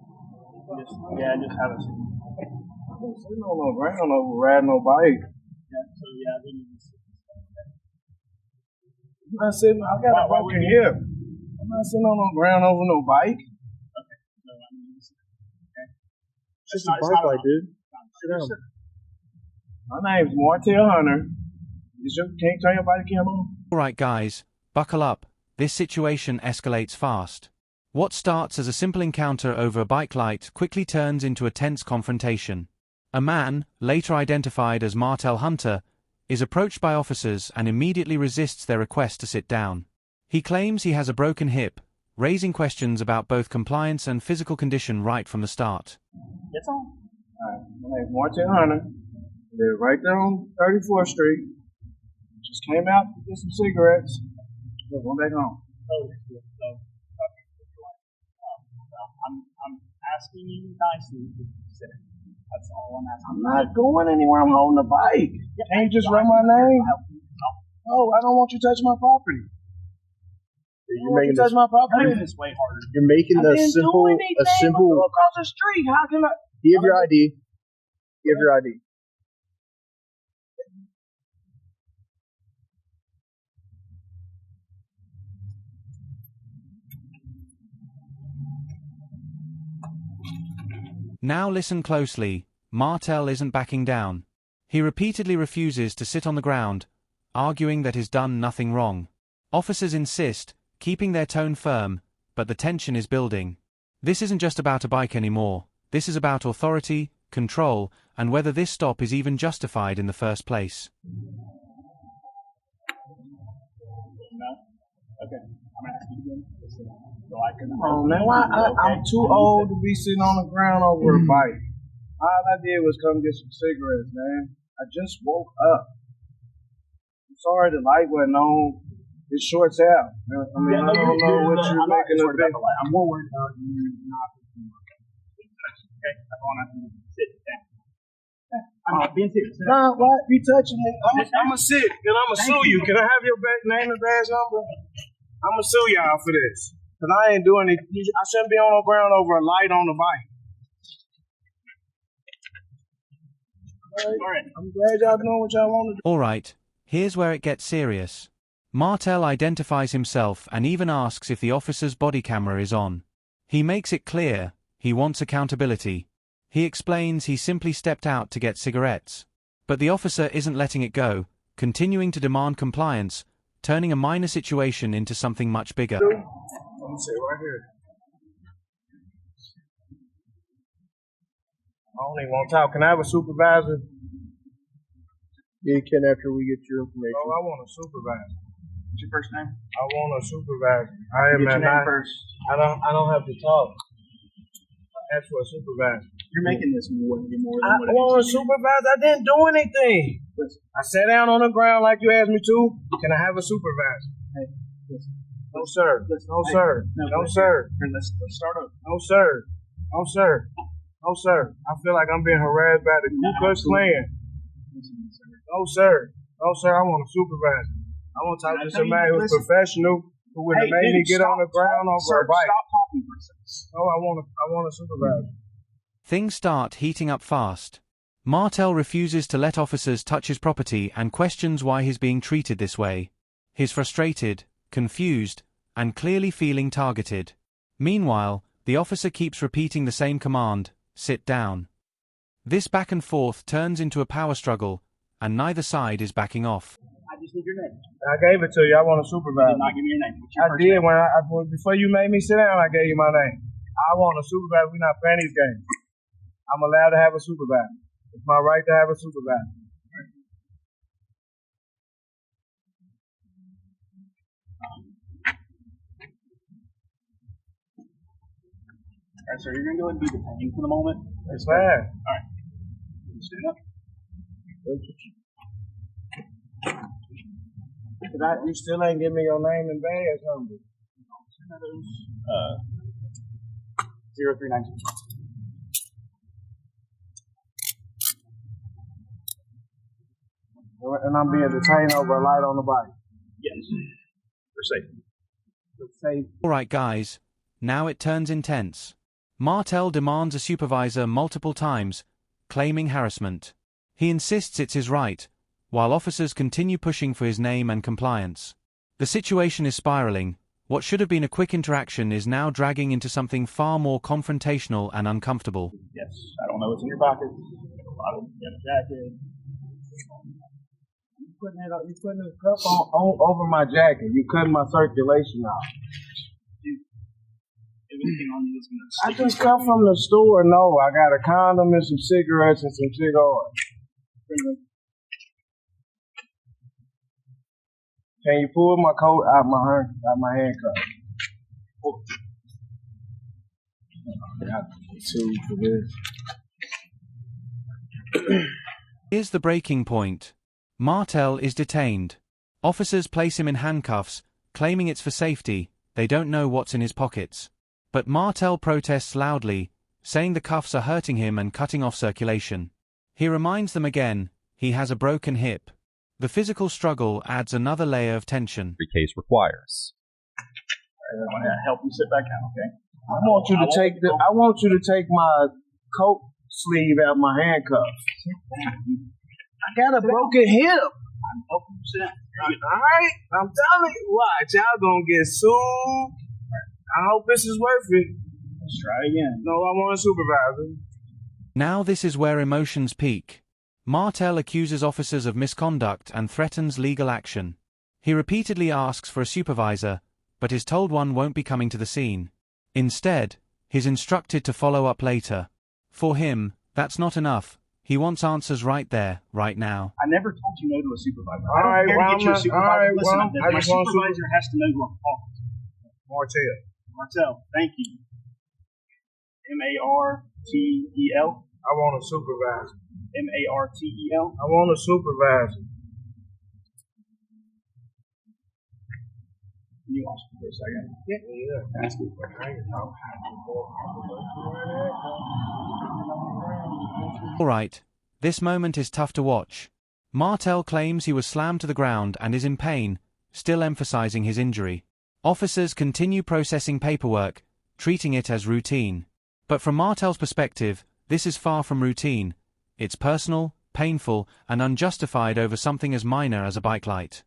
Yeah, just have a seat. I'm sitting on no ground over riding no bike. Yeah, so yeah, we need to sit. I'm not sitting. I got a broken hip. I'm not sitting on no ground over no bike. Okay. No, I need to sit. Okay. It's just a bike light, dude. Sit down. My name's Martell Hunter. Can you turn your body cam on? Alright guys, buckle up. This situation escalates fast. What starts as a simple encounter over a bike light quickly turns into a tense confrontation. A man, later identified as Martell Hunter, is approached by officers and immediately resists their request to sit down. He claims he has a broken hip, raising questions about both compliance and physical condition right from the start. That's all. Alright, my name's Martell Hunter. I live right there on 34th Street. Just came out to get some cigarettes. Going back home. I'm asking you nicely to sit. That's all I'm asking. I'm not going anywhere. I'm holding the bike. Can't you just run my name? Oh, I don't want you to touch my property. You're making this This way harder. You're making the simple across the street. How can I? Give your ID. Give your ID. Now listen closely. Martell isn't backing down. He repeatedly refuses to sit on the ground, arguing that he's done nothing wrong. Officers insist, keeping their tone firm, but the tension is building. This isn't just about a bike anymore. This is about authority, control, and whether this stop is even justified in the first place. No? Okay. I'm going to ask you again. So I can. Oh man, I'm too old to be sitting on the ground over a bike. All I did was come get some cigarettes, man. I just woke up. I'm sorry the light wasn't on. It shorts out. I mean, I don't know what you're making of it. I'm more worried about you not. Okay, that's all I'm asking you. Sit down. I'm not being serious. Nah, why you touching me? I'm gonna sit and I'm gonna sue you. Can I have your name and badge number? I'm gonna sue y'all for this. Cause I ain't doing it. I shouldn't be on the ground over a light on the bike. All right. I'm glad y'all doing what y'all want to do. Alright, here's where it gets serious. Martell identifies himself and even asks if the officer's body camera is on. He makes it clear, he wants accountability. He explains he simply stepped out to get cigarettes. But the officer isn't letting it go, continuing to demand compliance, turning a minor situation into something much bigger. Let me see right here. I don't even want to talk. Can I have a supervisor? Yeah, you can after we get your information. Oh, I want a supervisor. What's your first name? I want a supervisor. I am Get your name not. first. I don't have to talk. Ask for a supervisor. You're making this more than what I want a supervisor. I didn't do anything. Listen. I sat down on the ground like you asked me to. Can I have a supervisor? Hey, listen. No, sir. Listen. No, Hey, sir. No, sir. Here, let's start over. No, sir. No, sir. No, sir. I feel like I'm being harassed by the Ku Klux Klan. No, sir. No, sir. I want a supervisor. I want to talk to somebody who's professional who would have made me get on the ground over a bike. Stop talking for a second. No, I want a supervisor. Things start heating up fast. Martell refuses to let officers touch his property and questions why he's being treated this way. He's frustrated, confused, and clearly feeling targeted. Meanwhile, the officer keeps repeating the same command, sit down. This back and forth turns into a power struggle, and neither side is backing off. I just need your name. I gave it to you. I want a You supervisor. did not give me your name. What's your I first did name? before you made me sit down. I gave you my name. I want a supervisor. We're not playing these games. I'm allowed to have a supervisor. It's my right to have a supervisor. All right, sir, you're going to go ahead and do the thing for the moment. It's fine. All right. You stand up. You still ain't give me your name and badge number. 0392. And I'm being detained over a light on the bike. Yes. For safety. for safety. Alright guys, now it turns intense. Martel demands a supervisor multiple times, claiming harassment. He insists it's his right, while officers continue pushing for his name and compliance. The situation is spiraling. What should have been a quick interaction is now dragging into something far more confrontational and uncomfortable. Yes, I don't know what's in your pocket. I don't get a jacket. You putting the cuff on over my jacket. You cutting my circulation out. Anything on you that's I just come from the store. No, I got a condom and some cigarettes and some cigars. Can you pull my coat out my handcuff? I got two for this. Here's the breaking point. Martel is detained. Officers place him in handcuffs, claiming it's for safety. They don't know what's in his pockets. But Martel protests loudly, saying the cuffs are hurting him and cutting off circulation. He reminds them again, he has a broken hip. The physical struggle adds another layer of tension. The case requires. I'm going to help you sit back down, okay? I want you to take my coat sleeve out my handcuffs. I got a broken hip. I'm helping you sit down. Alright, I'm telling you, watch, y'all gonna get sued. I hope this is worth it. Let's try again. No, I want a supervisor. Now this is where emotions peak. Martel accuses officers of misconduct and threatens legal action. He repeatedly asks for a supervisor, but is told one won't be coming to the scene. Instead, he's instructed to follow up later. For him, that's not enough. He wants answers right there, right now. I never told you no to a supervisor. All right, I don't care to get you a supervisor. Listen, I my just want supervisor has to know who I'm talking to. Martel, thank you. M-A-R-T-E-L. I want a supervisor. M-A-R-T-E-L. I want a supervisor. Can you watch me for a second? Yeah. Ask me. Alright, this moment is tough to watch. Martel claims he was slammed to the ground and is in pain, still emphasizing his injury. Officers continue processing paperwork, treating it as routine. But from Martel's perspective, this is far from routine. It's personal, painful, and unjustified over something as minor as a bike light.